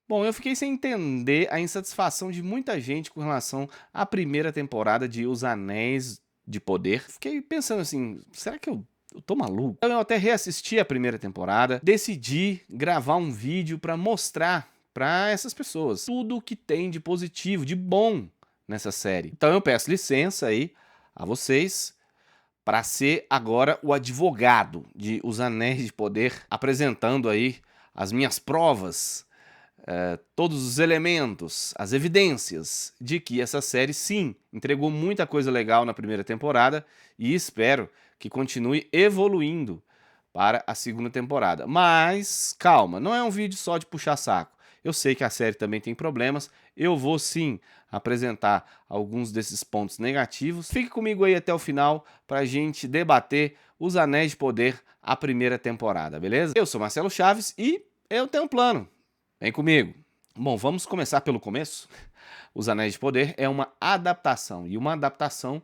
Bom, eu fiquei sem entender a insatisfação de muita gente com relação à primeira temporada de Os Anéis de Poder. Fiquei pensando assim, será que eu tô maluco? Então eu até reassisti a primeira temporada, decidi gravar um vídeo pra mostrar pra essas pessoas tudo o que tem de positivo, de bom nessa série. Então eu peço licença aí a vocês para ser agora o advogado de Os Anéis de Poder, apresentando aí as minhas provas, todos os elementos, as evidências de que essa série sim entregou muita coisa legal na primeira temporada e espero que continue evoluindo para a segunda temporada. Mas calma, não é um vídeo só de puxar saco. Eu sei que a série também tem problemas, eu vou sim apresentar alguns desses pontos negativos. Fique comigo aí até o final para a gente debater Os Anéis de Poder, a primeira temporada, beleza? Eu sou Marcelo Chaves e eu tenho um plano. Vem comigo. Bom, vamos começar pelo começo. Os Anéis de Poder é uma adaptação, e uma adaptação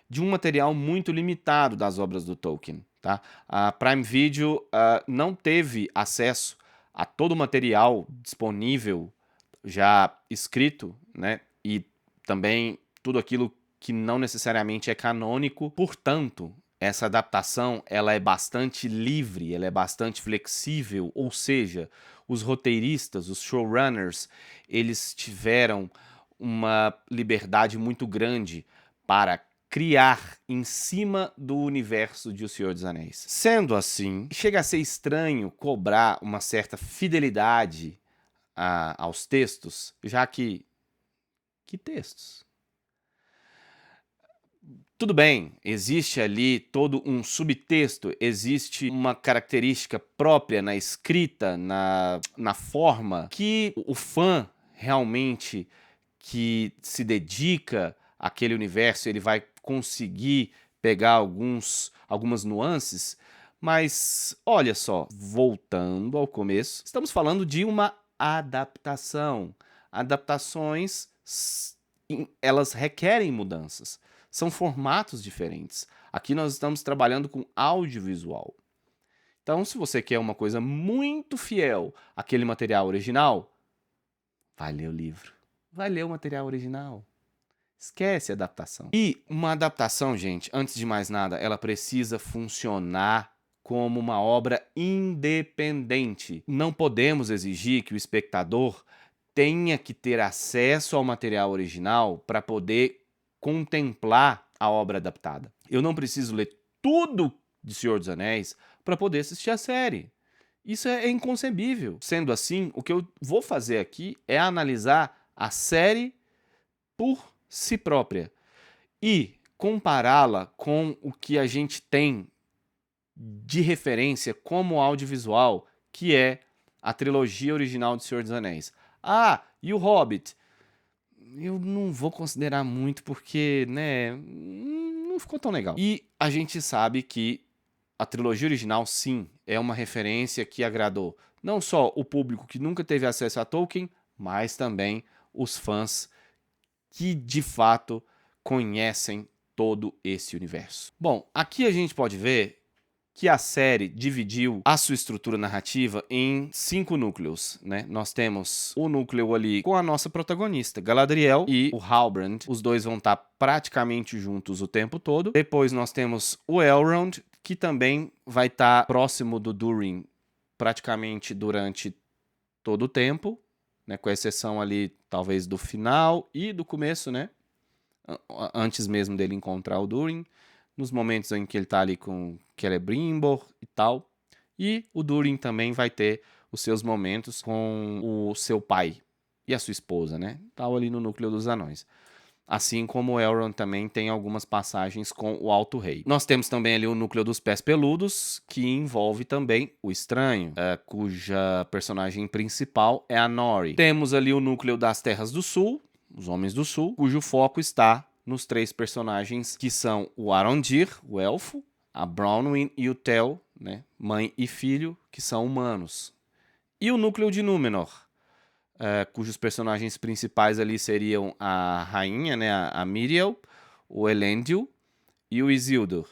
de um material muito limitado das obras do Tolkien. Tá? A Prime Video não teve acesso a todo o material disponível já escrito, né? E também tudo aquilo que não necessariamente é canônico. Portanto, essa adaptação ela é bastante livre, ela é bastante flexível, ou seja, os roteiristas, os showrunners, eles tiveram uma liberdade muito grande para criar em cima do universo de O Senhor dos Anéis. Sendo assim, chega a ser estranho cobrar uma certa fidelidade aos textos, já que... Que textos? Tudo bem, existe ali todo um subtexto, existe uma característica própria na escrita, na forma, que o fã realmente que se dedica àquele universo, ele vai conseguir pegar algumas nuances, mas olha só, voltando ao começo, estamos falando de uma adaptação. Adaptações, elas requerem mudanças. São formatos diferentes. Aqui nós estamos trabalhando com audiovisual. Então, se você quer uma coisa muito fiel àquele material original, vai ler o livro. Vai ler o material original. Esquece a adaptação. E uma adaptação, gente, antes de mais nada, ela precisa funcionar como uma obra independente. Não podemos exigir que o espectador tenha que ter acesso ao material original para poder contemplar a obra adaptada. Eu não preciso ler tudo de Senhor dos Anéis para poder assistir a série. Isso é inconcebível. Sendo assim, o que eu vou fazer aqui é analisar a série por si própria e compará-la com o que a gente tem de referência como audiovisual, que é a trilogia original de Senhor dos Anéis. Ah, e o Hobbit? Eu não vou considerar muito porque, né, não ficou tão legal. E a gente sabe que a trilogia original, sim, é uma referência que agradou não só o público que nunca teve acesso a Tolkien, mas também os fãs que, de fato, conhecem todo esse universo. Bom, aqui a gente pode ver que a série dividiu a sua estrutura narrativa em 5 núcleos, né? Nós temos o núcleo ali com a nossa protagonista, Galadriel, e o Halbrand. Os dois vão estar praticamente juntos o tempo todo. Depois nós temos o Elrond, que também vai estar próximo do Durin praticamente durante todo o tempo, né? Com exceção ali, talvez, do final e do começo, né? Antes mesmo dele encontrar o Durin, nos momentos em que ele tá ali com Celebrimbor e tal. E o Durin também vai ter os seus momentos com o seu pai e a sua esposa, né? Tal ali no núcleo dos anões. Assim como o Elrond também tem algumas passagens com o Alto Rei. Nós temos também ali o núcleo dos Pés Peludos, que envolve também o Estranho, cuja personagem principal é a Nori. Temos ali o núcleo das Terras do Sul, os Homens do Sul, cujo foco está nos 3 personagens que são o Arondir, o Elfo, a Bronwyn e o Tel, né, mãe e filho, que são humanos. E o núcleo de Númenor, cujos personagens principais ali seriam a rainha, né, a Miriel, o Elendil e o Isildur.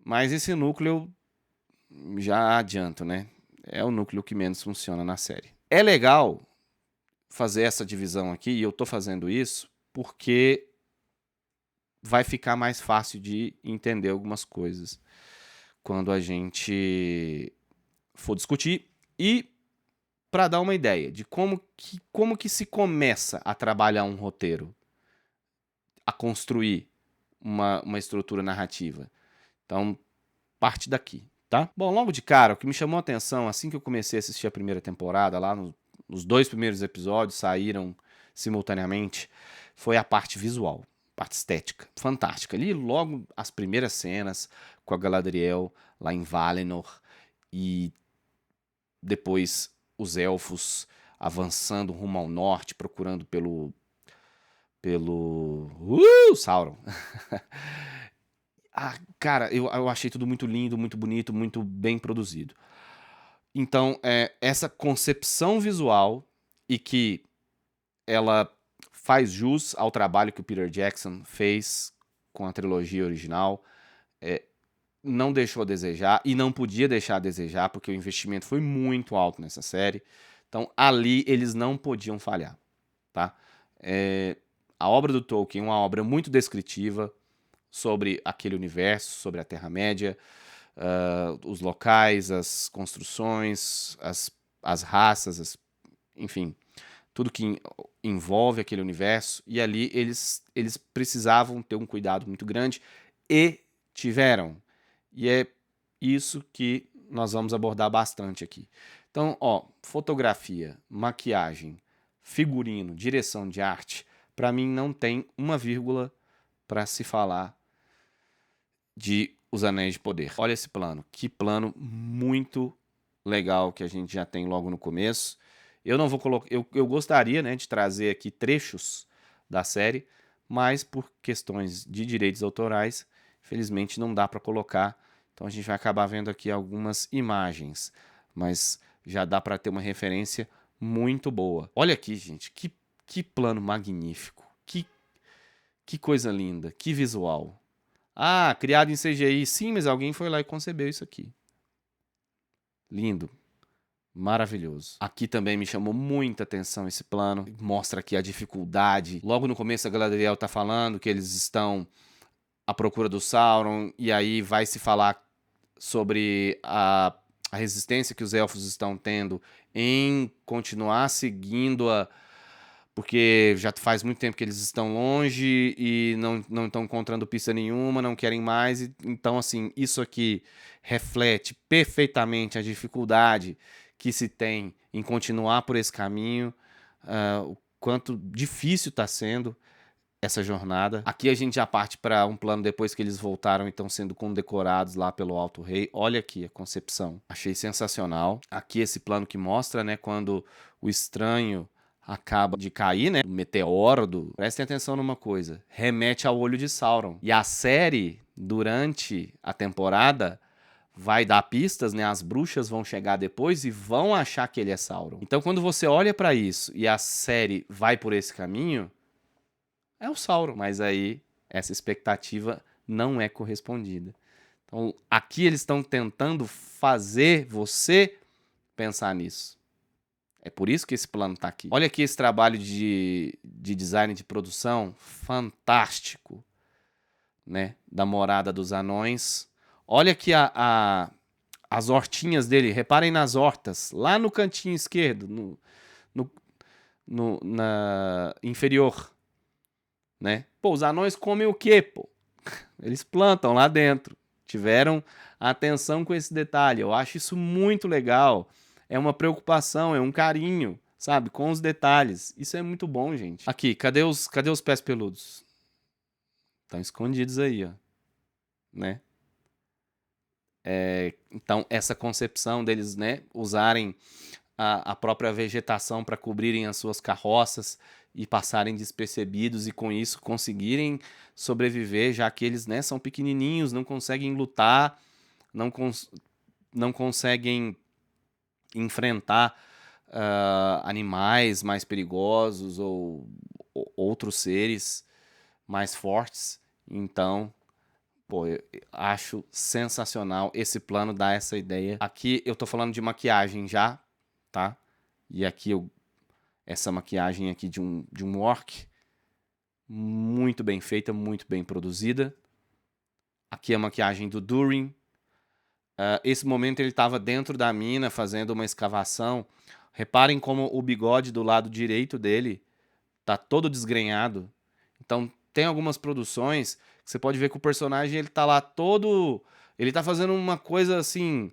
Mas esse núcleo, já adianto, né, é o núcleo que menos funciona na série. É legal fazer essa divisão aqui, e eu tô fazendo isso porque vai ficar mais fácil de entender algumas coisas quando a gente for discutir. E para dar uma ideia de como que se começa a trabalhar um roteiro, a construir uma estrutura narrativa. Então, parte daqui, tá? Bom, logo de cara, o que me chamou a atenção assim que eu comecei a assistir a primeira temporada, lá nos 2 primeiros episódios saíram simultaneamente, foi a parte visual, parte estética, fantástica. Ali logo as primeiras cenas com a Galadriel lá em Valinor e depois os elfos avançando rumo ao norte, procurando pelo Sauron. Ah, cara, eu achei tudo muito lindo, muito bonito, muito bem produzido. Então, essa concepção visual e que ela faz jus ao trabalho que o Peter Jackson fez com a trilogia original, não deixou a desejar e não podia deixar a desejar porque o investimento foi muito alto nessa série. Então, ali eles não podiam falhar, tá? A obra do Tolkien é uma obra muito descritiva sobre aquele universo, sobre a Terra-média, os locais, as construções, as raças, enfim, tudo que envolve aquele universo. E ali eles precisavam ter um cuidado muito grande e tiveram. E é isso que nós vamos abordar bastante aqui. Então, ó, fotografia, maquiagem, figurino, direção de arte, para mim não tem uma vírgula para se falar de Os Anéis de Poder. Olha esse plano, que plano muito legal que a gente já tem logo no começo. Eu não vou colocar, eu gostaria, né, de trazer aqui trechos da série, mas por questões de direitos autorais, infelizmente não dá para colocar. Então a gente vai acabar vendo aqui algumas imagens, mas já dá para ter uma referência muito boa. Olha aqui, gente, que plano magnífico, que coisa linda, que visual. Ah, criado em CGI. Sim, mas alguém foi lá e concebeu isso aqui. Lindo. Maravilhoso. Aqui também me chamou muita atenção esse plano. Mostra aqui a dificuldade. Logo no começo a Galadriel tá falando que eles estão à procura do Sauron. E aí vai se falar sobre a resistência que os elfos estão tendo em continuar seguindo porque já faz muito tempo que eles estão longe e não estão encontrando pista nenhuma, não querem mais. Então, assim, isso aqui reflete perfeitamente a dificuldade que se tem em continuar por esse caminho, o quanto difícil está sendo essa jornada. Aqui a gente já parte para um plano depois que eles voltaram e estão sendo condecorados lá pelo Alto Rei. Olha aqui a concepção. Achei sensacional. Aqui esse plano que mostra, né, quando o estranho acaba de cair, né, o meteoro. Prestem atenção numa coisa, remete ao olho de Sauron. E a série, durante a temporada, vai dar pistas, né, as bruxas vão chegar depois e vão achar que ele é Sauron. Então quando você olha para isso e a série vai por esse caminho, é o Sauron. Mas aí essa expectativa não é correspondida. Então aqui eles estão tentando fazer você pensar nisso. É por isso que esse plano está aqui. Olha aqui esse trabalho de design de produção fantástico, né? Da Morada dos Anões. Olha aqui as hortinhas dele. Reparem nas hortas. Lá no cantinho esquerdo, na inferior. Né? Pô, os anões comem o quê, pô? Eles plantam lá dentro. Tiveram atenção com esse detalhe. Eu acho isso muito legal. É uma preocupação, é um carinho, sabe? Com os detalhes. Isso é muito bom, gente. Aqui, cadê os pés peludos? Estão escondidos aí, ó. Né? Então, essa concepção deles, né, usarem a própria vegetação para cobrirem as suas carroças e passarem despercebidos e com isso conseguirem sobreviver, já que eles, né, são pequenininhos, não conseguem lutar, não conseguem enfrentar animais mais perigosos ou outros seres mais fortes. Então, pô, eu acho sensacional esse plano, dá essa ideia. Aqui eu tô falando de maquiagem já, tá? E aqui essa maquiagem aqui de um orc. Muito bem feita, muito bem produzida. Aqui a maquiagem do Durin. Esse momento ele estava dentro da mina fazendo uma escavação. Reparem como o bigode do lado direito dele tá todo desgrenhado. Então tem algumas produções que você pode ver que o personagem ele tá lá todo... Ele tá fazendo uma coisa assim...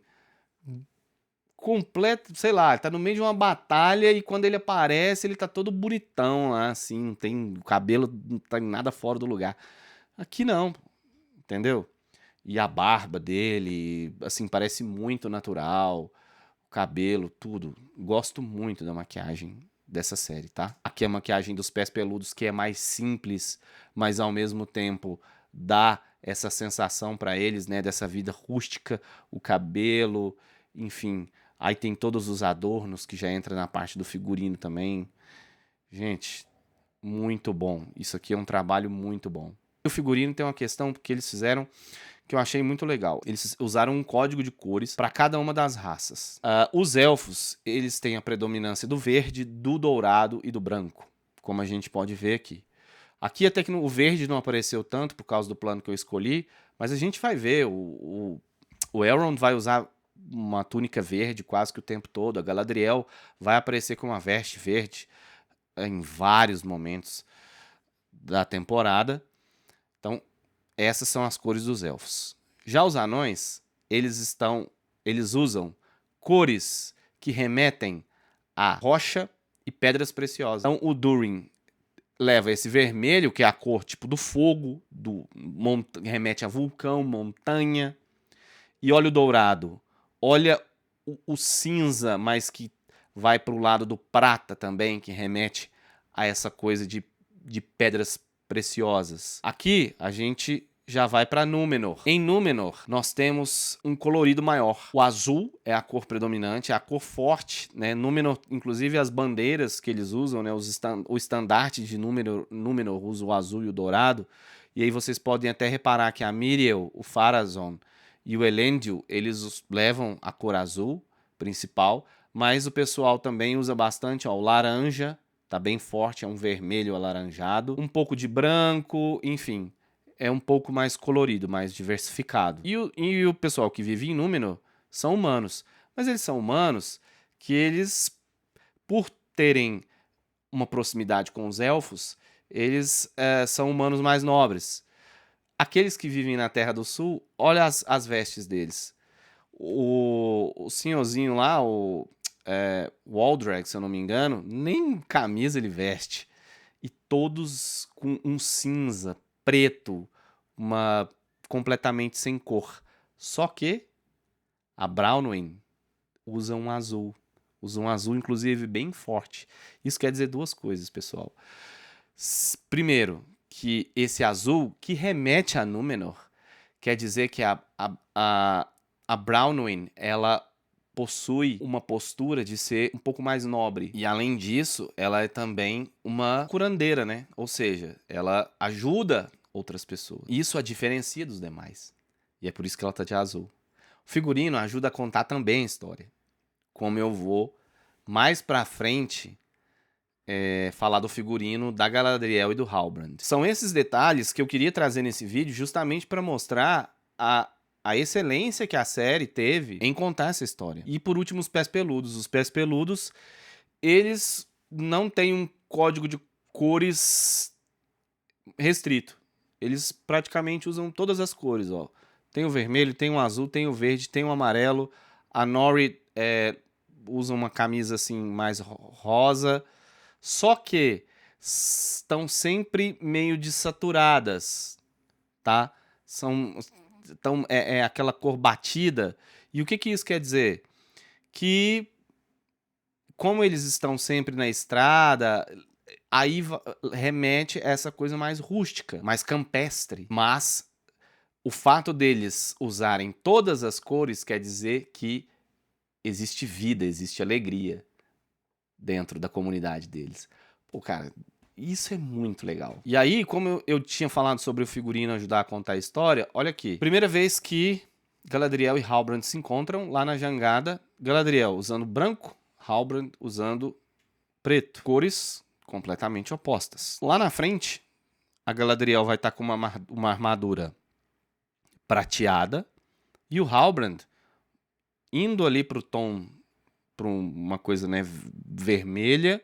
completo, sei lá, ele tá no meio de uma batalha e quando ele aparece ele tá todo bonitão lá, assim, não tem... O cabelo não tá em nada fora do lugar. Aqui não, entendeu? E a barba dele, assim, parece muito natural. O cabelo, tudo. Gosto muito da maquiagem dessa série, tá? Aqui a maquiagem dos pés peludos, que é mais simples, mas ao mesmo tempo dá essa sensação pra eles, né? Dessa vida rústica, o cabelo, enfim. Aí tem todos os adornos que já entra na parte do figurino também. Gente, muito bom. Isso aqui é um trabalho muito bom. O figurino tem uma questão que eles fizeram que eu achei muito legal. Eles usaram um código de cores para cada uma das raças. Os elfos, eles têm a predominância do verde, do dourado e do branco, como a gente pode ver aqui. Aqui até que o verde não apareceu tanto por causa do plano que eu escolhi, mas a gente vai ver, o Elrond vai usar uma túnica verde quase que o tempo todo, a Galadriel vai aparecer com uma veste verde em vários momentos da temporada. Então, essas são as cores dos elfos. Já os anões, eles usam cores que remetem a rocha e pedras preciosas. Então o Durin leva esse vermelho, que é a cor tipo do fogo, remete a vulcão, montanha. E olha o dourado. Olha o cinza, mas que vai para o lado do prata também, que remete a essa coisa de pedras preciosas. Aqui a gente já vai para Númenor. Em Númenor nós temos um colorido maior. O azul é a cor predominante, é a cor forte, né? Númenor, inclusive as bandeiras que eles usam, né? O estandarte de Númenor usa o azul e o dourado. E aí vocês podem até reparar que a Miriel, o Pharazôn e o Elendil, eles levam a cor azul principal, mas o pessoal também usa bastante, ó, o laranja. Tá bem forte, é um vermelho alaranjado. Um pouco de branco, enfim. É um pouco mais colorido, mais diversificado. E o pessoal que vive em Númenor são humanos. Mas eles são humanos que eles, por terem uma proximidade com os elfos, eles são humanos mais nobres. Aqueles que vivem na Terra do Sul, olha as vestes deles. O senhorzinho lá, o Waldrag, se eu não me engano, nem camisa ele veste. E todos com um cinza, preto, completamente sem cor. Só que a Braunwyn usa um azul. Usa um azul, inclusive, bem forte. Isso quer dizer duas coisas, pessoal. Primeiro, que esse azul, que remete a Númenor, quer dizer que a Braunwyn, ela possui uma postura de ser um pouco mais nobre. E além disso, ela é também uma curandeira, né? Ou seja, ela ajuda outras pessoas. Isso a diferencia dos demais. E é por isso que ela tá de azul. O figurino ajuda a contar também a história. Como eu vou mais pra frente falar do figurino da Galadriel e do Halbrand. São esses detalhes que eu queria trazer nesse vídeo justamente para mostrar a excelência que a série teve em contar essa história. E por último, os pés peludos. Os pés peludos, eles não têm um código de cores restrito. Eles praticamente usam todas as cores, ó. Tem o vermelho, tem o azul, tem o verde, tem o amarelo. A Nori usa uma camisa assim mais rosa. Só que estão sempre meio desaturadas, tá? Então, é aquela cor batida. E o que isso quer dizer? Que, como eles estão sempre na estrada, aí remete a essa coisa mais rústica, mais campestre. Mas o fato deles usarem todas as cores quer dizer que existe vida, existe alegria dentro da comunidade deles. Pô, cara, isso é muito legal. E aí, como eu tinha falado sobre o figurino ajudar a contar a história, olha aqui. Primeira vez que Galadriel e Halbrand se encontram lá na jangada. Galadriel usando branco, Halbrand usando preto. Cores completamente opostas. Lá na frente, a Galadriel vai estar com uma armadura prateada e o Halbrand indo ali pro tom, para uma coisa, né, vermelha,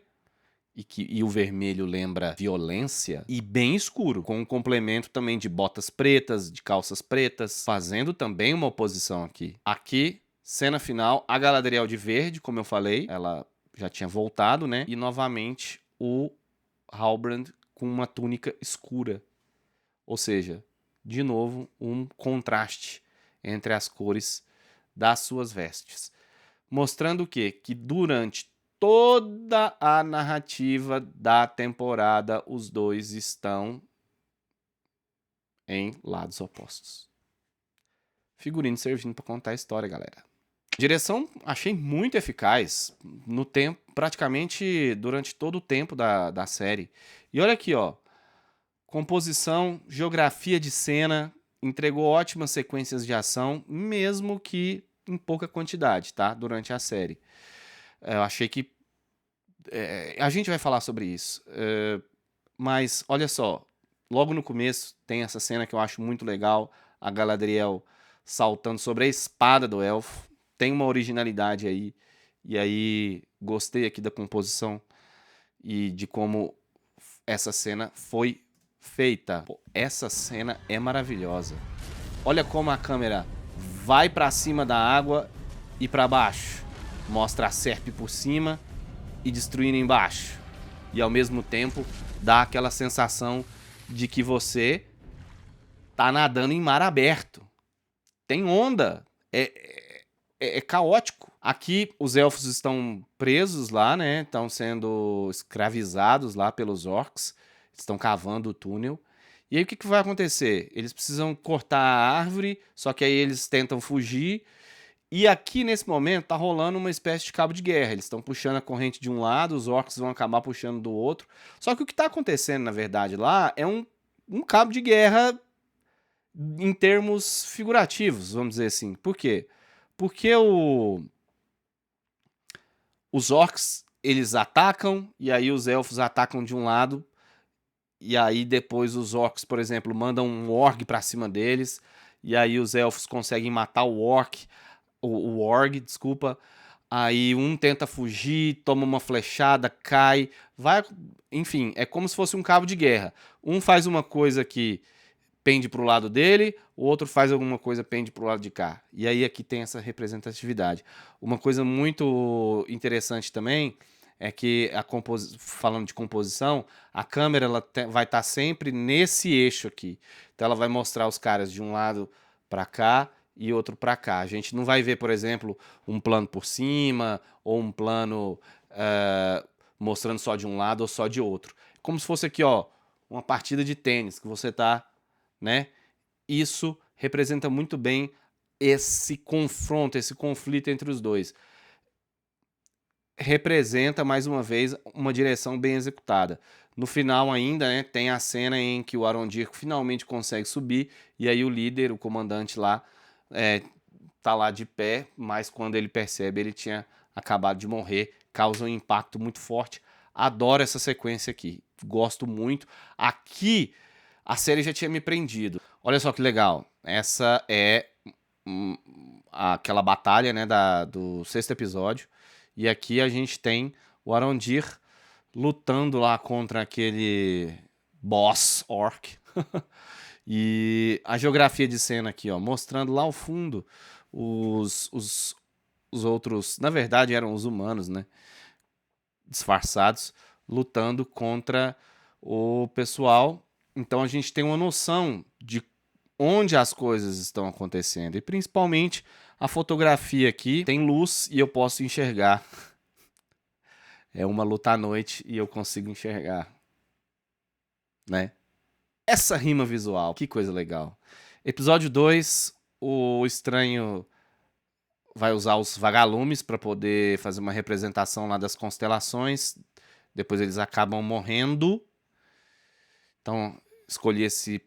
e o vermelho lembra violência, e bem escuro, com um complemento também de botas pretas, de calças pretas, fazendo também uma oposição aqui. Aqui, cena final, a Galadriel de verde, como eu falei, ela já tinha voltado, né? E novamente o Halbrand com uma túnica escura. Ou seja, de novo, um contraste entre as cores das suas vestes. Mostrando o quê? Que durante toda a narrativa da temporada, os dois estão em lados opostos. Figurino servindo para contar a história, galera. Direção, achei muito eficaz no tempo, praticamente durante todo o tempo da série. E olha aqui, ó. Composição, geografia de cena, entregou ótimas sequências de ação, mesmo que em pouca quantidade, tá? Durante a série. Eu achei que... a gente vai falar sobre isso. Mas, olha só. Logo no começo, tem essa cena que eu acho muito legal. A Galadriel saltando sobre a espada do elfo. Tem uma originalidade aí. E aí, gostei aqui da composição e de como essa cena foi feita. Pô, essa cena é maravilhosa. Olha como a câmera vai pra cima da água e pra baixo. Mostra a serpe por cima e destruindo embaixo. E ao mesmo tempo dá aquela sensação de que você tá nadando em mar aberto. Tem onda. É caótico. Aqui os elfos estão presos lá, né? Estão sendo escravizados lá pelos orcs. Estão cavando o túnel. E aí o que vai acontecer? Eles precisam cortar a árvore, só que aí eles tentam fugir. E aqui nesse momento tá rolando uma espécie de cabo de guerra. Eles estão puxando a corrente de um lado, os orcs vão acabar puxando do outro. Só que o que tá acontecendo, na verdade, lá é um cabo de guerra em termos figurativos, vamos dizer assim. Por quê? Porque os orcs, eles atacam, e aí os elfos atacam de um lado, e aí depois os orcs, por exemplo, mandam um orc pra cima deles, e aí os elfos conseguem matar o orc, o orc, desculpa. Aí um tenta fugir, toma uma flechada, cai, vai, enfim, é como se fosse um cabo de guerra. Um faz uma coisa que pende pro lado dele, o outro faz alguma coisa, pende pro lado de cá. E aí aqui tem essa representatividade. Uma coisa muito interessante também é que, falando de composição, a câmera ela vai estar sempre nesse eixo aqui. Então ela vai mostrar os caras de um lado para cá e outro para cá. A gente não vai ver, por exemplo, um plano por cima ou um plano mostrando só de um lado ou só de outro. Como se fosse aqui, ó, uma partida de tênis que você tá, né? Isso representa muito bem esse confronto, esse conflito entre os dois. Representa, mais uma vez, uma direção bem executada. No final ainda, né, tem a cena em que o Arondir finalmente consegue subir, e aí o líder, o comandante lá, tá lá de pé, mas quando ele percebe, ele tinha acabado de morrer, causa um impacto muito forte. Adoro essa sequência aqui, gosto muito. Aqui, a série já tinha me prendido. Olha só que legal, essa é aquela batalha, né, do 6º episódio, e aqui a gente tem o Arondir lutando lá contra aquele boss orc. E a geografia de cena aqui, ó, mostrando lá ao fundo os outros, na verdade eram os humanos, né, disfarçados, lutando contra o pessoal. Então a gente tem uma noção de onde as coisas estão acontecendo. E principalmente a fotografia aqui tem luz e eu posso enxergar. É uma luta à noite e eu consigo enxergar, né? Essa rima visual, que coisa legal. Episódio 2, o estranho vai usar os vagalumes para poder fazer uma representação lá das constelações. Depois eles acabam morrendo. Então, escolhi esse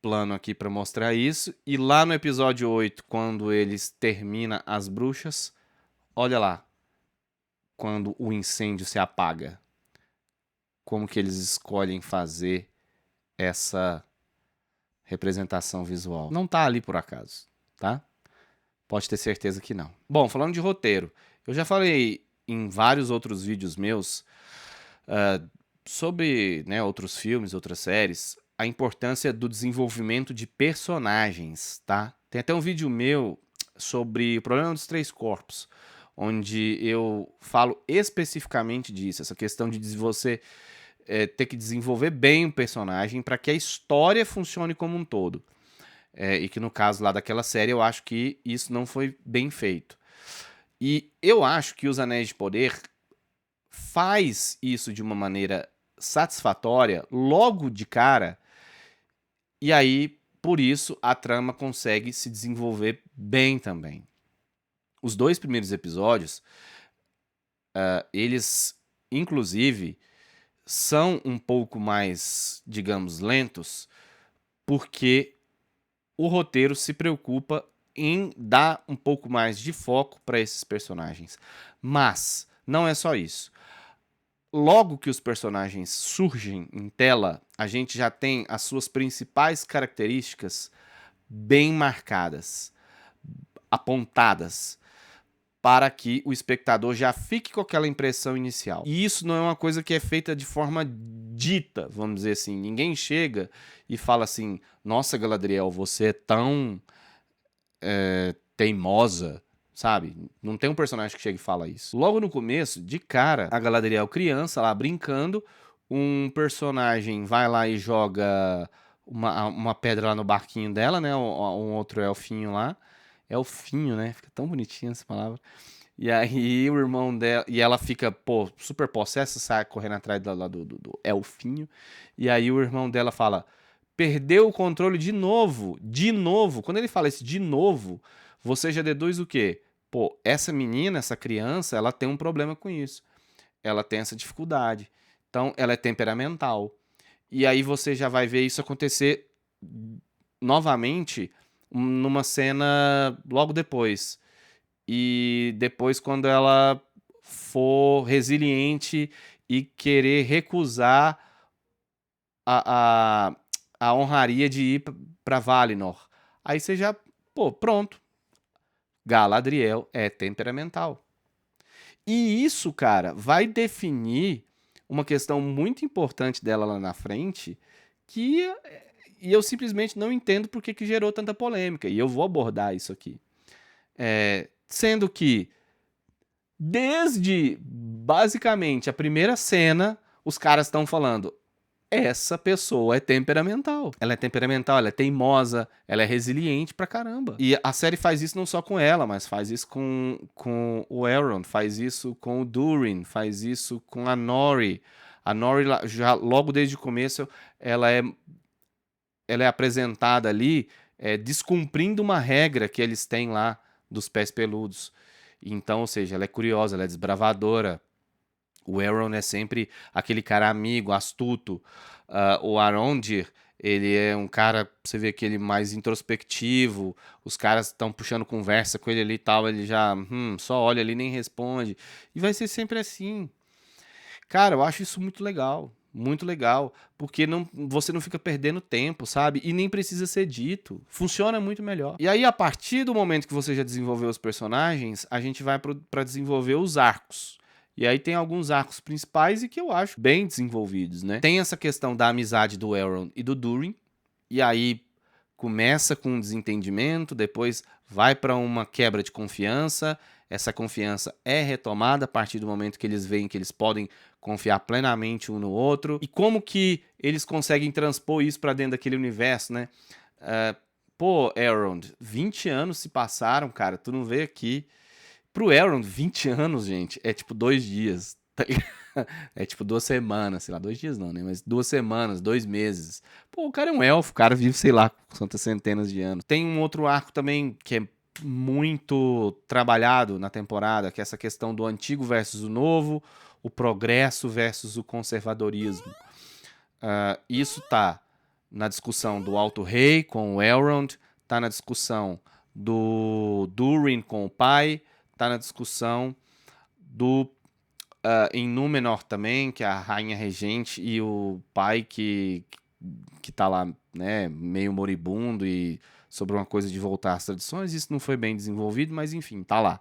plano aqui para mostrar isso. E lá no episódio 8, quando eles terminam as bruxas, olha lá, quando o incêndio se apaga. como que eles escolhem fazer essa representação visual. Não tá ali por acaso, tá? Pode ter certeza que não. Bom, falando de roteiro, eu já falei em vários outros vídeos meus sobre, né, outros filmes, outras séries, a importância do desenvolvimento de personagens, tá? Tem até um vídeo meu sobre o problema dos três corpos, onde eu falo especificamente disso, essa questão de você ter que desenvolver bem o personagem para que a história funcione como um todo. E que no caso lá daquela série eu acho que isso não foi bem feito. E eu acho que Os Anéis de Poder faz isso de uma maneira satisfatória logo de cara, e aí por isso a trama consegue se desenvolver bem também. Os 2 primeiros episódios, eles inclusive são um pouco mais, digamos, lentos, porque o roteiro se preocupa em dar um pouco mais de foco para esses personagens. Mas não é só isso. Logo que os personagens surgem em tela, a gente já tem as suas principais características bem marcadas, apontadas, para que o espectador já fique com aquela impressão inicial. E isso não é uma coisa que é feita de forma dita, vamos dizer assim. Ninguém chega e fala assim: nossa, Galadriel, você é tão teimosa, sabe? Não tem um personagem que chega e fala isso. Logo no começo, de cara, a Galadriel criança lá brincando, um personagem vai lá e joga uma pedra lá no barquinho dela, né? Um outro elfinho lá. Elfinho, né? Fica tão bonitinha essa palavra. E aí o irmão dela. E ela fica, pô, super possessa, sai correndo atrás do elfinho. E aí o irmão dela fala: perdeu o controle de novo. De novo. Quando ele fala isso de novo, você já deduz o quê? Pô, essa menina, essa criança, ela tem um problema com isso. Ela tem essa dificuldade. Então, ela é temperamental. E aí você já vai ver isso acontecer novamente numa cena logo depois. E depois, quando ela for resiliente e querer recusar a, a, a honraria de ir para Valinor. Aí você já, pô, pronto. Galadriel é temperamental. E isso, cara, vai definir uma questão muito importante dela lá na frente, que e eu simplesmente não entendo por que gerou tanta polêmica. E eu vou abordar isso aqui. Sendo que, desde basicamente a primeira cena, os caras estão falando: essa pessoa é temperamental. Ela é temperamental, ela é teimosa, ela é resiliente pra caramba. E a série faz isso não só com ela, mas faz isso com o Elrond, faz isso com o Durin, faz isso com a Nori. A Nori, já logo desde o começo, ela é apresentada ali descumprindo uma regra que eles têm lá dos pés peludos. Então, ou seja, ela é curiosa, ela é desbravadora. O Elrond é sempre aquele cara amigo, astuto. O Arondir, ele é um cara, você vê que ele mais introspectivo. Os caras estão puxando conversa com ele ali e tal, ele já só olha ali e nem responde. E vai ser sempre assim. Cara, eu acho isso muito legal, porque você não fica perdendo tempo, sabe? E nem precisa ser dito. Funciona muito melhor. E aí, a partir do momento que você já desenvolveu os personagens, a gente vai para desenvolver os arcos. E aí tem alguns arcos principais e que eu acho bem desenvolvidos, né? Tem essa questão da amizade do Elrond e do Durin, e aí começa com um desentendimento, depois vai para uma quebra de confiança. Essa confiança é retomada a partir do momento que eles veem que eles podem confiar plenamente um no outro. E como que eles conseguem transpor isso para dentro daquele universo, né? Pô, Elrond, 20 anos se passaram, cara, tu não vê aqui. Pro Elrond, 20 anos, gente, é tipo 2 dias, tá ligado? É tipo 2 semanas, sei lá, 2 dias não, né? Mas 2 semanas, 2 meses. Pô, o cara é um elfo, o cara vive, sei lá, quantas centenas de anos. Tem um outro arco também que é muito trabalhado na temporada, que é essa questão do antigo versus o novo, o progresso versus o conservadorismo. Isso tá na discussão do Alto Rei com o Elrond, tá na discussão do Durin com o pai, tá na discussão do em Númenor também, que é a rainha regente e o pai que tá lá, né, meio moribundo e sobre uma coisa de voltar às tradições. Isso não foi bem desenvolvido, mas enfim, tá lá.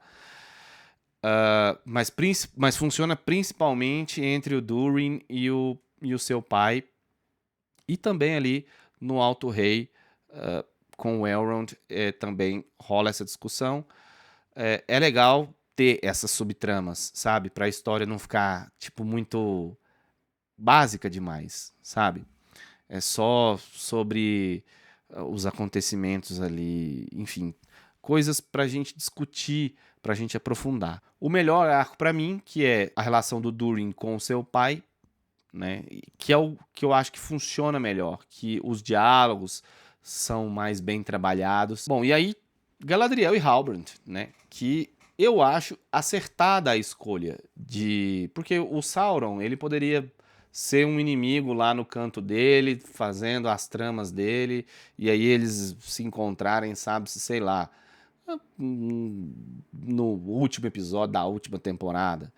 Mas funciona principalmente entre o Durin e o seu pai, e também ali no Alto Rei, com o Elrond, também rola essa discussão. É legal ter essas subtramas, sabe? Pra história não ficar, tipo, muito básica demais, sabe? É só sobre os acontecimentos ali, enfim, coisas pra gente discutir, pra gente aprofundar. O melhor arco pra mim, que é a relação do Durin com o seu pai, né? Que é o que eu acho que funciona melhor, que os diálogos são mais bem trabalhados. Bom, e aí Galadriel e Halbrand, né? Que eu acho acertada a escolha de, porque o Sauron, ele poderia ser um inimigo lá no canto dele, fazendo as tramas dele, e aí eles se encontrarem, sabe, sei lá, no último episódio da última temporada.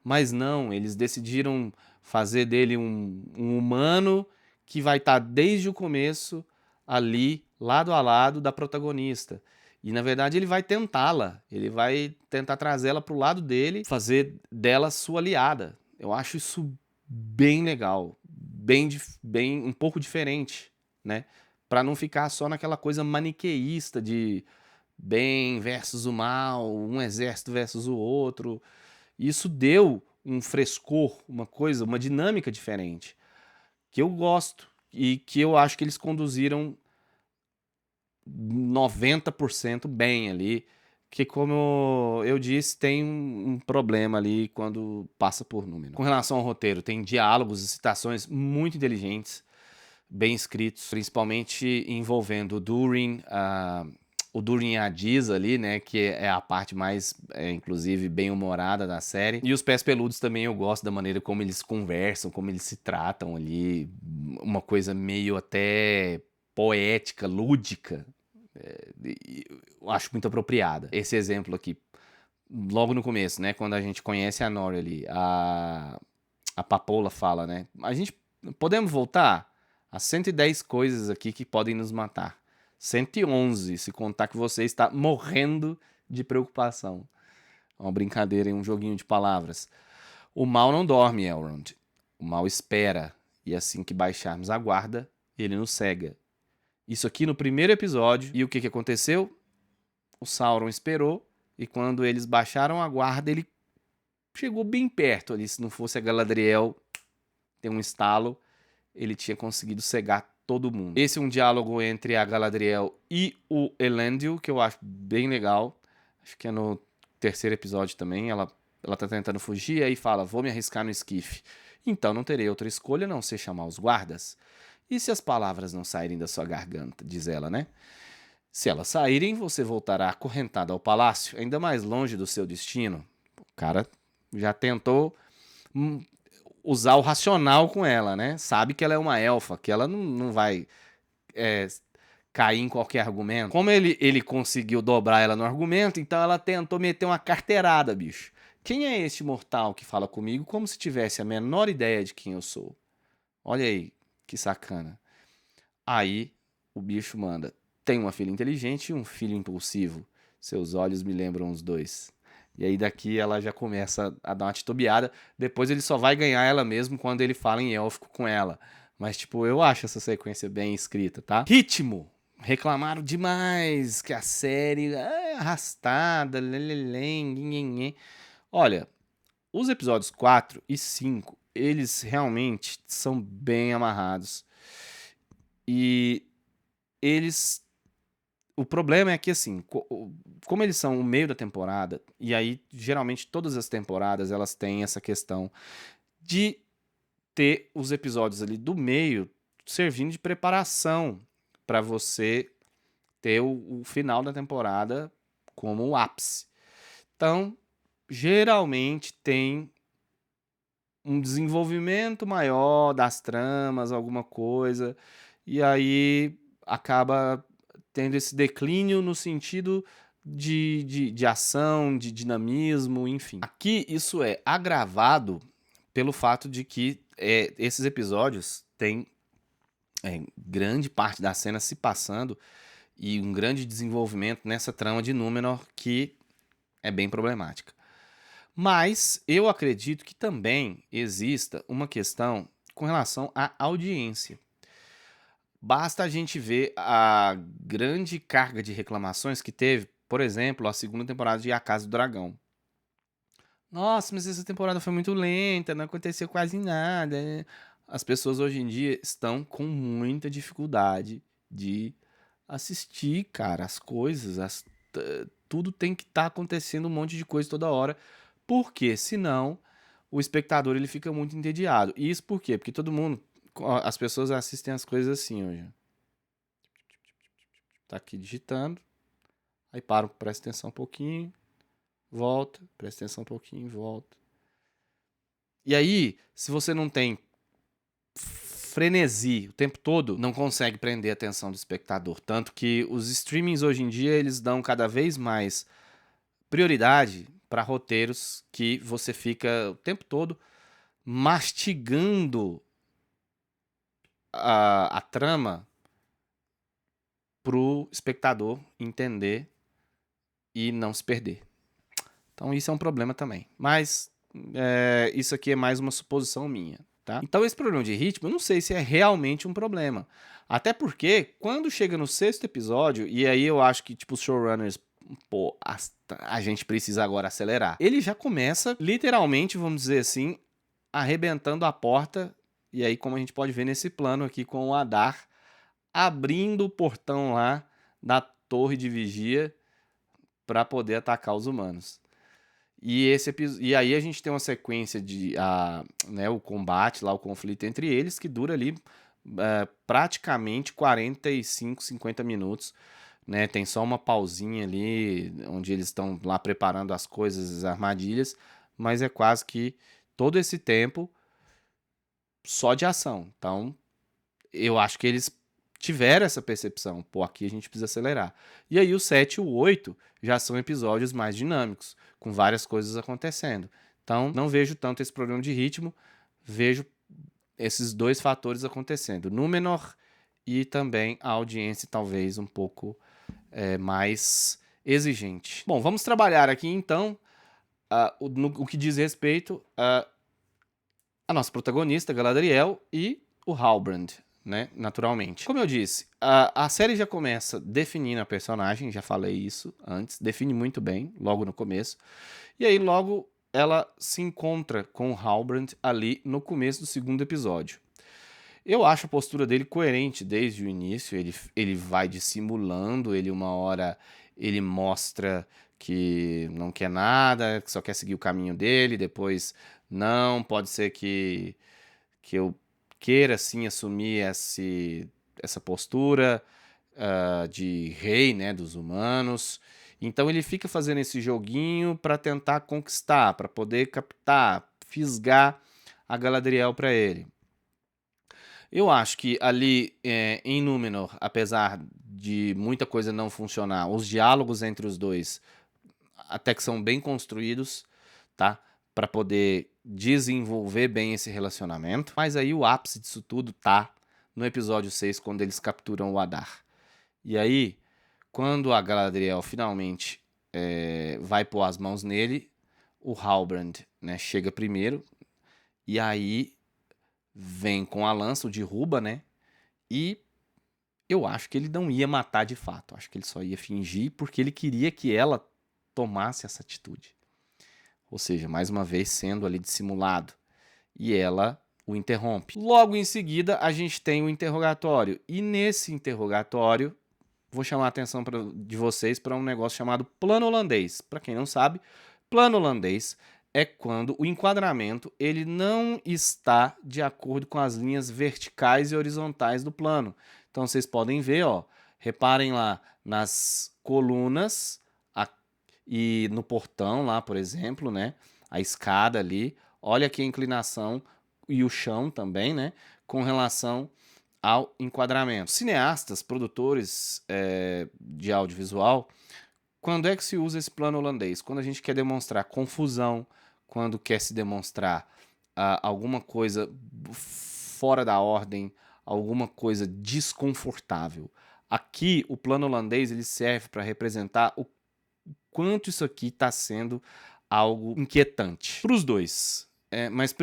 Mas não, eles decidiram fazer dele um humano que vai estar desde o começo ali, lado a lado da protagonista. E na verdade ele vai tentá-la, ele vai tentar trazê-la para o lado dele, fazer dela sua aliada. Eu acho isso bem legal, bem um pouco diferente, né? Para não ficar só naquela coisa maniqueísta de bem versus o mal, um exército versus o outro. Isso deu um frescor, uma coisa, uma dinâmica diferente, que eu gosto e que eu acho que eles conduziram 90% bem ali, que como eu disse, tem um problema ali quando passa por número. Com relação ao roteiro, tem diálogos e citações muito inteligentes, bem escritos, principalmente envolvendo o Durin e a Diz ali, né, que é a parte mais, inclusive, bem-humorada da série. E os Pés Peludos também eu gosto da maneira como eles conversam, como eles se tratam ali, uma coisa meio até poética, lúdica. Eu acho muito apropriada. Esse exemplo aqui, logo no começo, né, quando a gente conhece a Nori ali, a Papoula fala, né, a gente podemos voltar a 110 coisas aqui que podem nos matar. 111, se contar que você está morrendo de preocupação. É uma brincadeira, um joguinho de palavras. O mal não dorme, Elrond. O mal espera. E assim que baixarmos a guarda, ele nos cega. Isso aqui no primeiro episódio. E o que aconteceu? O Sauron esperou. E quando eles baixaram a guarda, ele chegou bem perto ali. Se não fosse a Galadriel ter um estalo, ele tinha conseguido cegar todo mundo. Esse é um diálogo entre a Galadriel e o Elendil, que eu acho bem legal. Acho que é no terceiro episódio também. Ela tá tentando fugir e aí fala, vou me arriscar no esquife. Então não terei outra escolha a não ser chamar os guardas. E se as palavras não saírem da sua garganta, diz ela, né? Se elas saírem, você voltará acorrentado ao palácio, ainda mais longe do seu destino. O cara já tentou usar o racional com ela, né? Sabe que ela é uma elfa, que ela não vai cair em qualquer argumento. Como ele conseguiu dobrar ela no argumento, então ela tentou meter uma carteirada, bicho. Quem é este mortal que fala comigo como se tivesse a menor ideia de quem eu sou? Olha aí, que sacana. Aí o bicho manda, tem uma filha inteligente e um filho impulsivo. Seus olhos me lembram os dois. E aí daqui ela já começa a dar uma titubeada. Depois ele só vai ganhar ela mesmo quando ele fala em élfico com ela. Mas, tipo, eu acho essa sequência bem escrita, tá? Ritmo! Reclamaram demais que a série é arrastada, lelelém, nhenhenhê. Olha, os episódios 4 e 5, eles realmente são bem amarrados. E eles... O problema é que, assim, como eles são o meio da temporada, e aí, geralmente, todas as temporadas, elas têm essa questão de ter os episódios ali do meio servindo de preparação para você ter o final da temporada como o ápice. Então, geralmente tem um desenvolvimento maior das tramas, alguma coisa, e aí acaba tendo esse declínio no sentido de ação, de dinamismo, enfim. Aqui isso é agravado pelo fato de que esses episódios têm grande parte da cena se passando e um grande desenvolvimento nessa trama de Númenor que é bem problemática. Mas eu acredito que também exista uma questão com relação à audiência. Basta a gente ver a grande carga de reclamações que teve, por exemplo, a segunda temporada de A Casa do Dragão. Nossa, mas essa temporada foi muito lenta, não aconteceu quase nada. As pessoas hoje em dia estão com muita dificuldade de assistir, cara, as coisas. Tudo tem que estar acontecendo um monte de coisa toda hora. Porque, senão, o espectador ele fica muito entediado. E isso por quê? Porque as pessoas assistem as coisas assim hoje. Tá aqui digitando, aí para, presta atenção um pouquinho, volta, presta atenção um pouquinho, volta. E aí, se você não tem frenesi o tempo todo, não consegue prender a atenção do espectador. Tanto que os streamings hoje em dia, eles dão cada vez mais prioridade para roteiros que você fica o tempo todo mastigando a trama pro espectador entender e não se perder. Então isso é um problema também. Mas isso aqui é mais uma suposição minha, tá? Então esse problema de ritmo, eu não sei se é realmente um problema. Até porque, quando chega no 6º episódio, e aí eu acho que, tipo, os showrunners, pô, a gente precisa agora acelerar. Ele já começa, literalmente, vamos dizer assim, arrebentando a porta, e aí como a gente pode ver nesse plano aqui com o Adar, abrindo o portão lá da torre de vigia para poder atacar os humanos. E aí a gente tem uma sequência de o combate, lá, o conflito entre eles, que dura ali praticamente 45, 50 minutos. Né? Tem só uma pausinha ali, onde eles estão lá preparando as coisas, as armadilhas, mas é quase que todo esse tempo só de ação. Então, eu acho que eles tiveram essa percepção. Pô, aqui a gente precisa acelerar. E aí o 7 e o 8 já são episódios mais dinâmicos, com várias coisas acontecendo. Então, não vejo tanto esse problema de ritmo, vejo esses dois fatores acontecendo. Númenor e também a audiência talvez um pouco mais exigente. Bom, vamos trabalhar aqui então o que diz respeito a nossa protagonista, Galadriel, e o Halbrand, né, naturalmente. Como eu disse, a série já começa definindo a personagem, já falei isso antes, define muito bem, logo no começo. E aí logo ela se encontra com o Halbrand ali no começo do 2º episódio. Eu acho a postura dele coerente desde o início, ele vai dissimulando, ele uma hora ele mostra que não quer nada, que só quer seguir o caminho dele, depois não, pode ser que eu queira sim assumir essa postura de rei, né, dos humanos. Então ele fica fazendo esse joguinho para tentar conquistar, para poder captar, fisgar a Galadriel para ele. Eu acho que ali em Númenor, apesar de muita coisa não funcionar, os diálogos entre os dois até que são bem construídos, tá? Para poder desenvolver bem esse relacionamento. Mas aí o ápice disso tudo tá no episódio 6, quando eles capturam o Adar. E aí, quando a Galadriel finalmente vai pôr as mãos nele, o Halbrand, né, chega primeiro, e aí vem com a lança, o derruba, né? E eu acho que ele não ia matar de fato. Acho que ele só ia fingir porque ele queria que ela tomasse essa atitude. Ou seja, mais uma vez sendo ali dissimulado. E ela o interrompe. Logo em seguida, a gente tem o interrogatório. E nesse interrogatório, vou chamar a atenção de vocês para um negócio chamado plano holandês. Para quem não sabe, plano holandês é quando o enquadramento ele não está de acordo com as linhas verticais e horizontais do plano. Então vocês podem ver, ó, reparem lá nas colunas e no portão lá, por exemplo, né? A escada ali. Olha aqui a inclinação e o chão também, né? Com relação ao enquadramento. Cineastas, produtores de audiovisual, quando é que se usa esse plano holandês? Quando a gente quer demonstrar confusão, quando quer se demonstrar alguma coisa fora da ordem, alguma coisa desconfortável. Aqui, o plano holandês ele serve para representar o quanto isso aqui está sendo algo inquietante para os dois, mas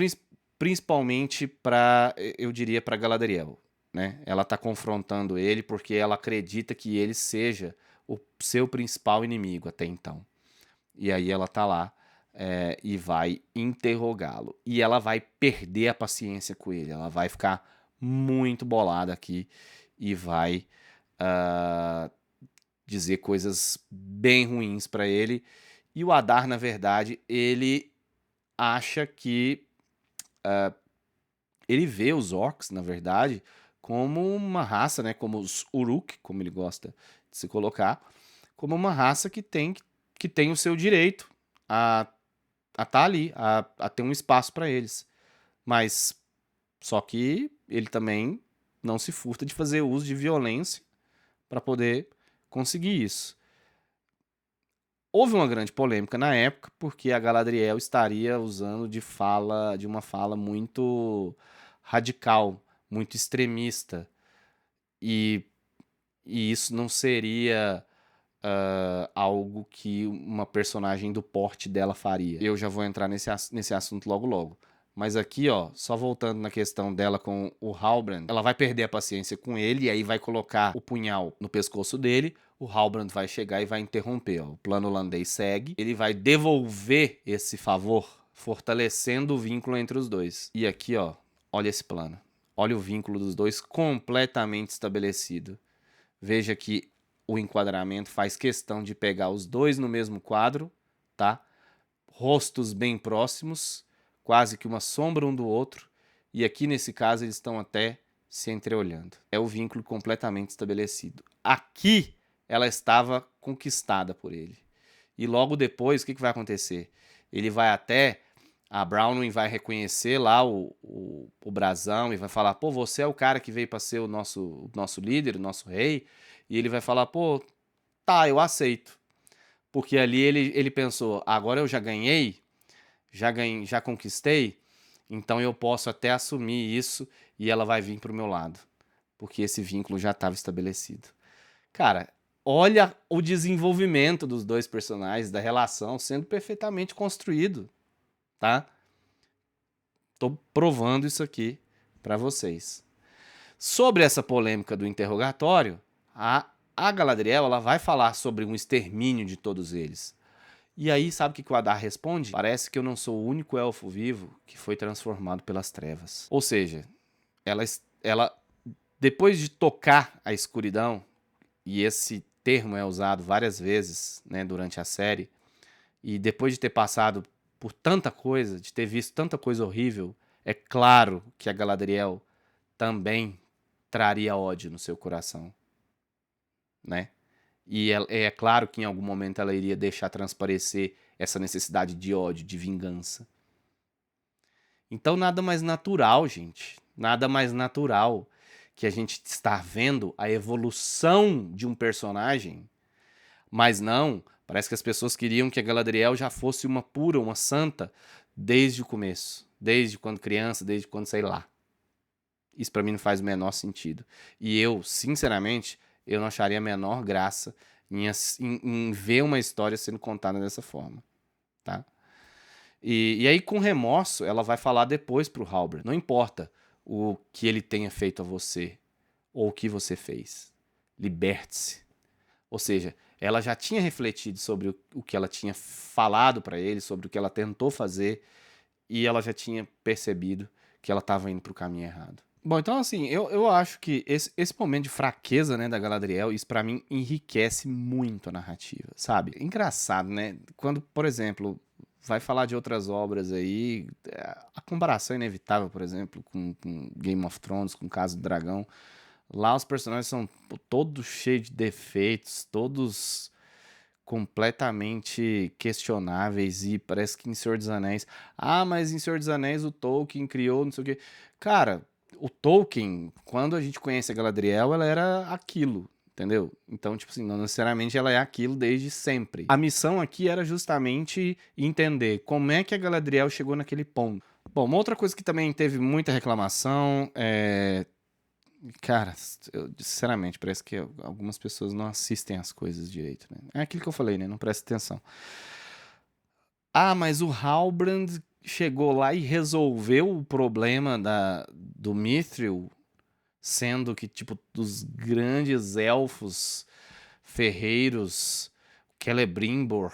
principalmente para, eu diria, para Galadriel, né? Ela está confrontando ele porque ela acredita que ele seja o seu principal inimigo até então. E aí ela tá lá e vai interrogá-lo. E ela vai perder a paciência com ele. Ela vai ficar muito bolada aqui e vai dizer coisas bem ruins para ele. E o Adar, na verdade, ele acha que ele vê os orcs, na verdade, como uma raça, né, como os Uruk, como ele gosta de se colocar, como uma raça que tem o seu direito a estar ali, a ter um espaço para eles. Mas só que ele também não se furta de fazer uso de violência para poder conseguir isso. Houve uma grande polêmica na época, porque a Galadriel estaria usando de uma fala muito radical, muito extremista. E isso não seria algo que uma personagem do porte dela faria. Eu já vou entrar nesse assunto logo logo. Mas aqui, ó, só voltando na questão dela com o Halbrand, ela vai perder a paciência com ele e aí vai colocar o punhal no pescoço dele. O Halbrand vai chegar e vai interromper. Ó. O plano holandês segue. Ele vai devolver esse favor, fortalecendo o vínculo entre os dois. E aqui, ó, olha esse plano. Olha o vínculo dos dois completamente estabelecido. Veja que o enquadramento faz questão de pegar os dois no mesmo quadro, tá? Rostos bem próximos, quase que uma sombra um do outro, e aqui nesse caso eles estão até se entreolhando. É o vínculo completamente estabelecido. Aqui ela estava conquistada por ele. E logo depois, o que vai acontecer? Ele vai até... A Brownwyn vai reconhecer lá o brasão e vai falar, pô, você é o cara que veio para ser o nosso líder, o nosso rei. E ele vai falar, pô, tá, eu aceito. Porque ali ele pensou, agora eu já ganhei, já conquistei, então eu posso até assumir isso e ela vai vir pro meu lado. Porque esse vínculo já estava estabelecido. Cara, olha o desenvolvimento dos dois personagens, da relação sendo perfeitamente construído, tá? Tô provando isso aqui para vocês. Sobre essa polêmica do interrogatório, a Galadriel ela vai falar sobre um extermínio de todos eles. E aí, sabe o que o Adar responde? Parece que eu não sou o único elfo vivo que foi transformado pelas trevas. Ou seja, ela depois de tocar a escuridão, e esse termo é usado várias vezes, né, durante a série, e depois de ter passado por tanta coisa, de ter visto tanta coisa horrível, é claro que a Galadriel também traria ódio no seu coração, né? E é claro que em algum momento ela iria deixar transparecer essa necessidade de ódio, de vingança. Então nada mais natural, gente, nada mais natural que a gente estar vendo a evolução de um personagem, mas não, parece que as pessoas queriam que a Galadriel já fosse uma pura, uma santa, desde o começo, desde quando criança, desde quando sei lá. Isso pra mim não faz o menor sentido. E eu, sinceramente, eu não acharia a menor graça em ver uma história sendo contada dessa forma, tá? E aí, com remorso, ela vai falar depois pro Halbrand. Não importa o que ele tenha feito a você ou o que você fez. Liberte-se. Ou seja, ela já tinha refletido sobre o que ela tinha falado para ele, sobre o que ela tentou fazer, e ela já tinha percebido que ela estava indo pro caminho errado. Bom, então assim, eu acho que esse momento de fraqueza, né, da Galadriel, isso pra mim enriquece muito a narrativa, sabe? Engraçado, né? Quando, por exemplo, vai falar de outras obras aí, a comparação é inevitável, por exemplo, com Game of Thrones, com Casa do Dragão. Lá os personagens são todos cheios de defeitos, todos completamente questionáveis e parece que em Senhor dos Anéis... Ah, mas em Senhor dos Anéis o Tolkien criou não sei o quê. Cara, o Tolkien, quando a gente conhece a Galadriel, ela era aquilo, entendeu? Então, tipo assim, não necessariamente ela é aquilo desde sempre. A missão aqui era justamente entender como é que a Galadriel chegou naquele ponto. Bom, uma outra coisa que também teve muita reclamação é... Cara, sinceramente, parece que algumas pessoas não assistem as coisas direito, né? É aquilo que eu falei, né? Não presta atenção. Ah, mas o Halbrand chegou lá e resolveu o problema do Mithril, sendo que, tipo, dos grandes elfos ferreiros, Celebrimbor,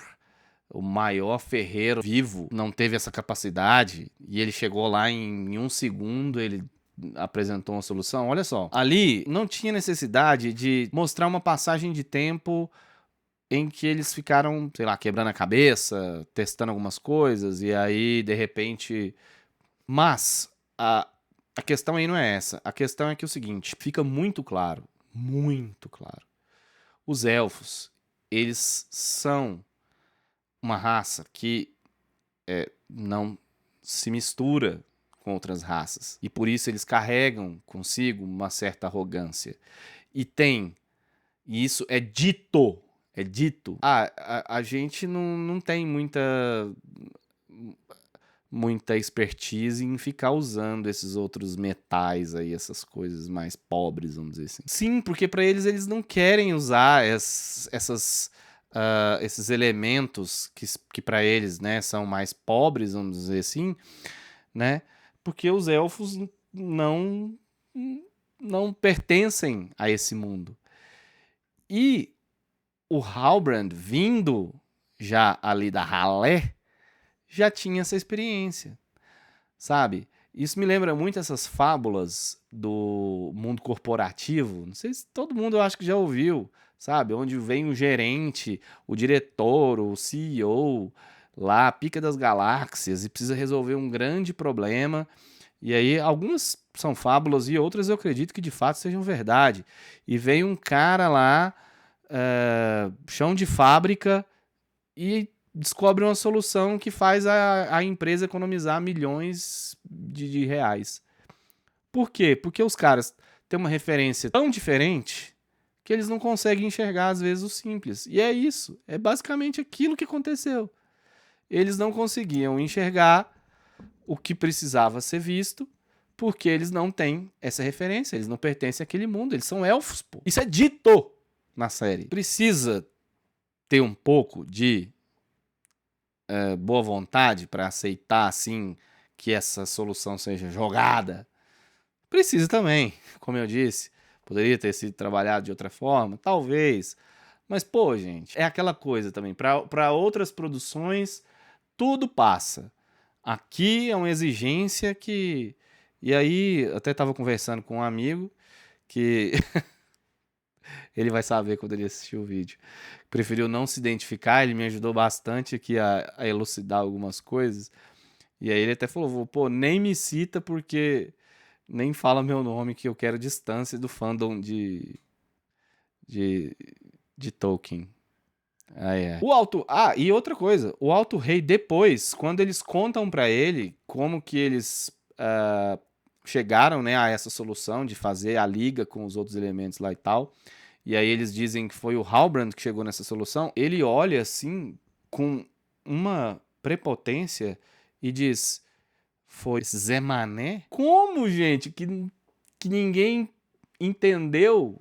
o maior ferreiro vivo, não teve essa capacidade, e ele chegou lá em um segundo, ele apresentou uma solução. Olha só, ali não tinha necessidade de mostrar uma passagem de tempo em que eles ficaram, sei lá, quebrando a cabeça, testando algumas coisas, e aí, de repente... Mas a questão aí não é essa. A questão é que é o seguinte, fica muito claro, muito claro. Os elfos, eles são uma raça que não se mistura com outras raças. E por isso eles carregam consigo uma certa arrogância. E isso é dito, a gente não tem muita expertise em ficar usando esses outros metais aí, essas coisas mais pobres, vamos dizer assim. Sim, porque para eles não querem usar esses elementos que para eles, né, são mais pobres, vamos dizer assim, né? Porque os elfos não não pertencem a esse mundo. E o Halbrand vindo já ali da ralé já tinha essa experiência, sabe? Isso me lembra muito essas fábulas do mundo corporativo. Não sei se todo mundo, eu acho que já ouviu, sabe? Onde vem o gerente, o diretor, o CEO lá, pica das galáxias e precisa resolver um grande problema. E aí, algumas são fábulas e outras eu acredito que de fato sejam verdade. E vem um cara lá, chão de fábrica, e descobre uma solução que faz a empresa economizar milhões de reais. Por quê? Porque os caras têm uma referência tão diferente que eles não conseguem enxergar, às vezes, o simples. E é isso. É basicamente aquilo que aconteceu. Eles não conseguiam enxergar o que precisava ser visto porque eles não têm essa referência. Eles não pertencem àquele mundo. Eles são elfos, pô. Isso é dito na série. Precisa ter um pouco de boa vontade para aceitar, assim, que essa solução seja jogada. Precisa também, como eu disse. Poderia ter sido trabalhado de outra forma? Talvez. Mas, pô, gente, é aquela coisa também. Para outras produções, tudo passa. Aqui é uma exigência que... E aí, até estava conversando com um amigo que... ele vai saber quando ele assistir o vídeo. Preferiu não se identificar, ele me ajudou bastante aqui a elucidar algumas coisas. E aí ele até falou, pô, nem me cita porque nem fala meu nome que eu quero distância do fandom de, de Tolkien. E outra coisa, o Alto Rei depois, quando eles contam pra ele como que eles chegaram, né, a essa solução de fazer a liga com os outros elementos lá e tal, e aí eles dizem que foi o Halbrand que chegou nessa solução, ele olha assim com uma prepotência e diz, foi Zé Mané? Como, gente, que ninguém entendeu,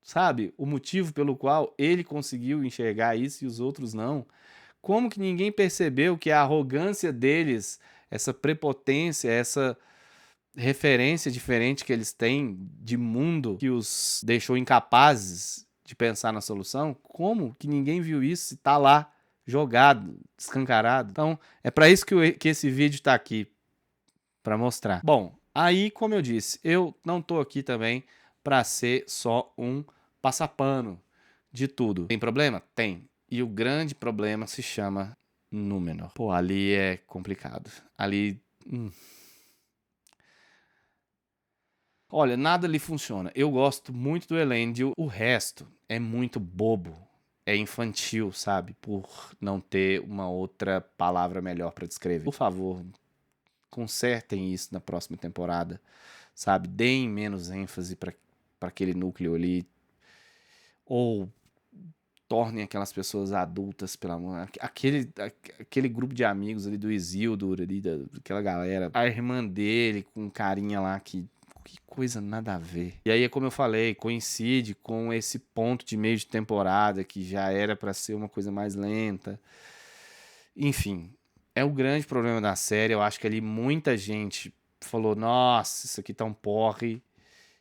sabe, o motivo pelo qual ele conseguiu enxergar isso e os outros não? Como que ninguém percebeu que a arrogância deles, essa prepotência, essa referência diferente que eles têm de mundo que os deixou incapazes de pensar na solução? Como que ninguém viu isso se tá lá jogado, escancarado? Então, é para isso que esse vídeo tá aqui, para mostrar. Bom, aí, como eu disse, eu não tô aqui também para ser só um passapano de tudo. Tem problema? Tem. E o grande problema se chama Númenor. Pô, ali é complicado. Ali... Olha, nada ali funciona. Eu gosto muito do Elendil, o resto é muito bobo. É infantil, sabe? Por não ter uma outra palavra melhor para descrever. Por favor, consertem isso na próxima temporada, sabe? Deem menos ênfase para aquele núcleo ali. ou tornem aquelas pessoas adultas, pelo amor. Aquele grupo de amigos ali do Isildur, ali, daquela galera. A irmã dele com um carinha lá que coisa nada a ver. E aí, como eu falei, coincide com esse ponto de meio de temporada que já era pra ser uma coisa mais lenta. Enfim, é o grande problema da série. Eu acho que ali muita gente falou: nossa, isso aqui tá um porre.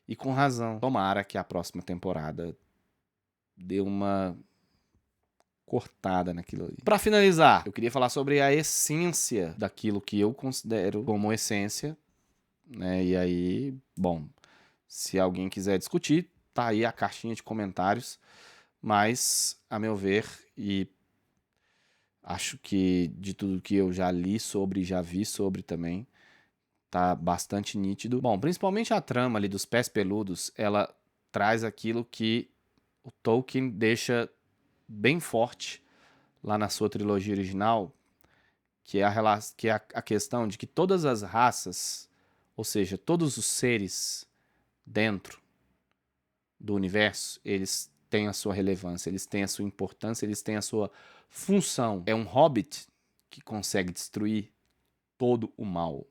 E com razão. Tomara que a próxima temporada dê uma cortada naquilo ali. Pra finalizar, eu queria falar sobre a essência daquilo que eu considero como essência, né? E aí, bom, se alguém quiser discutir, tá aí a caixinha de comentários, mas, a meu ver, e acho que de tudo que eu já li sobre, já vi sobre também, tá bastante nítido. Bom, principalmente a trama ali dos Pés Peludos, ela traz aquilo que o Tolkien deixa bem forte lá na sua trilogia original, que é a questão de que todas as raças, ou seja, todos os seres dentro do universo, eles têm a sua relevância, eles têm a sua importância, eles têm a sua função. É um hobbit que consegue destruir todo o mal.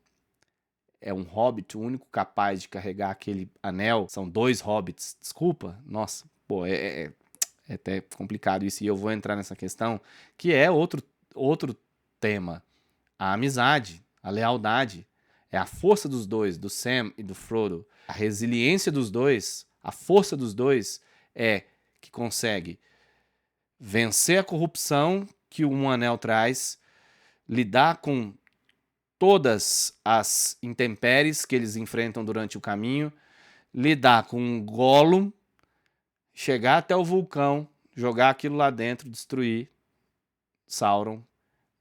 É um hobbit o único capaz de carregar aquele anel. São 2 hobbits, desculpa, nossa, pô, é até complicado isso, e eu vou entrar nessa questão, que é outro tema. A amizade, a lealdade, é a força dos dois, do Sam e do Frodo. A resiliência dos dois, a força dos dois é que consegue vencer a corrupção que um anel traz, lidar com todas as intempéries que eles enfrentam durante o caminho, lidar com um Gollum, chegar até o vulcão, jogar aquilo lá dentro, destruir Sauron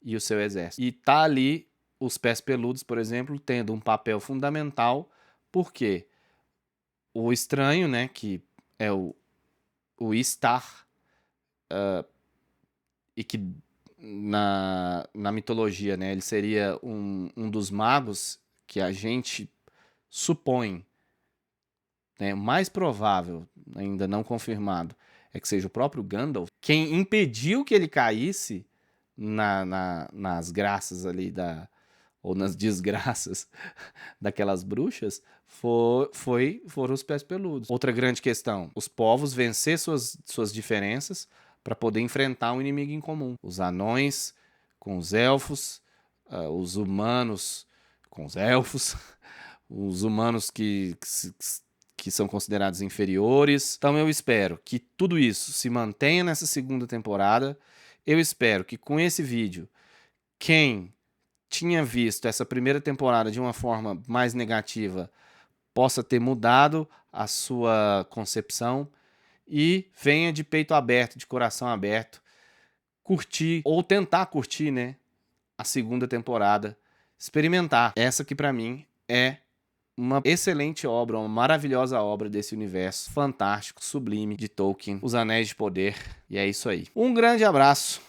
e o seu exército. E tá ali os Pés Peludos, por exemplo, tendo um papel fundamental, porque o estranho, né, que é o Istar, e que na mitologia, né, ele seria um dos magos que a gente supõe, né, mais provável, ainda não confirmado, é que seja o próprio Gandalf. Quem impediu que ele caísse nas graças ali ou nas desgraças daquelas bruxas foram os Pés Peludos. Outra grande questão: os povos vencer suas diferenças para poder enfrentar um inimigo em comum. Os anões com os elfos, os humanos com os elfos, os humanos que são considerados inferiores. Então eu espero que tudo isso se mantenha nessa segunda temporada. Eu espero que com esse vídeo, quem tinha visto essa primeira temporada de uma forma mais negativa possa ter mudado a sua concepção e venha de peito aberto, de coração aberto, curtir, ou tentar curtir, né, a segunda temporada, experimentar. Essa que pra mim é uma excelente obra, uma maravilhosa obra desse universo fantástico, sublime de Tolkien, Os Anéis de Poder. E é isso aí. Um grande abraço.